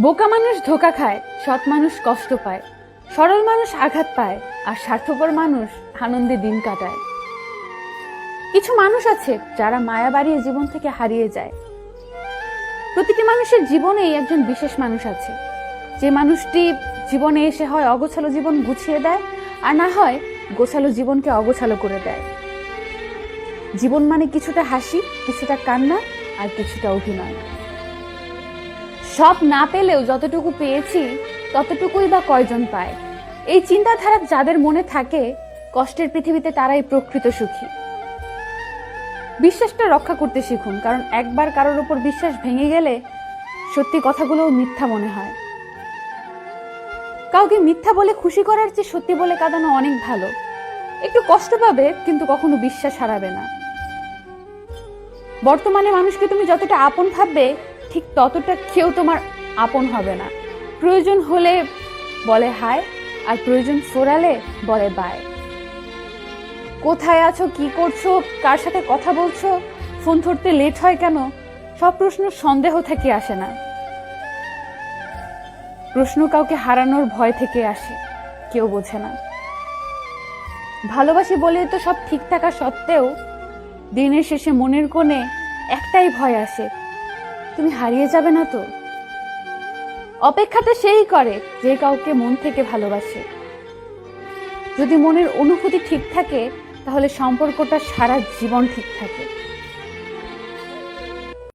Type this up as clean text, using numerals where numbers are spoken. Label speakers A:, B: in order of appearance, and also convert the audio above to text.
A: বোকা মানুষ ধোঁকা খায়, সৎ মানুষ কষ্ট পায়, সরল মানুষ আঘাত পায়, আর স্বার্থপর মানুষ আনন্দে দিন কাটায়। কিছু মানুষ আছে যারা মায়া বাড়িয়ে জীবন থেকে হারিয়ে যায়। প্রতিটি মানুষের জীবনেই একজন বিশেষ মানুষ আছে, যে মানুষটি জীবনে এসে হয় অগোছালো জীবন গুছিয়ে দেয়, আর না হয় গোছালো জীবনকে অগোছালো করে দেয়। জীবন মানে কিছুটা হাসি, কিছুটা কান্না, আর কিছুটা অভিনয়। সব না পেলেও যতটুকু পেয়েছি ততটুকুই বা কয়জন পায়। এই চিন্তাধারা যাদের মনে থাকে, কষ্টের পৃথিবীতে তারাই প্রকৃত সুখী। বিশ্বাসটা রক্ষা করতে শিখুন, কারণ একবার কারোর উপর বিশ্বাস ভেঙে গেলে সত্যি কথাগুলোও মিথ্যা মনে হয়। কাউকে মিথ্যা বলে খুশি করার চেয়ে সত্যি বলে কাঁদানো অনেক ভালো। একটু কষ্ট পাবে, কিন্তু কখনো বিশ্বাস হারাবে না। বর্তমানে মানুষকে তুমি যতটা আপন ভাববে, ঠিক ততটা কেউ তোমার আপন হবে না। প্রয়োজন হলে বলে হায়, আর প্রয়োজন ফোরালে বলে বাই। কোথায় আছো, কি করছো, কার সাথে কথা বলছো, ফোন ধরতে লেট হয় কেন, সব প্রশ্ন সন্দেহ থেকে আসে না। প্রশ্ন কাউকে হারানোর ভয় থেকে আসে, কেউ বোঝে না। ভালোবাসি বলে তো সব ঠিক থাকা সত্ত্বেও দিনের শেষে মনের কোণে একটাই ভয় আসে, তুমি হারিয়ে যাবে না তো। অপেক্ষাটা সেই করে যে কাউকে মন থেকে ভালোবাসে। যদি মনের অনুভূতি ঠিক থাকে, তাহলে সম্পর্কটা সারা জীবন ঠিক থাকে।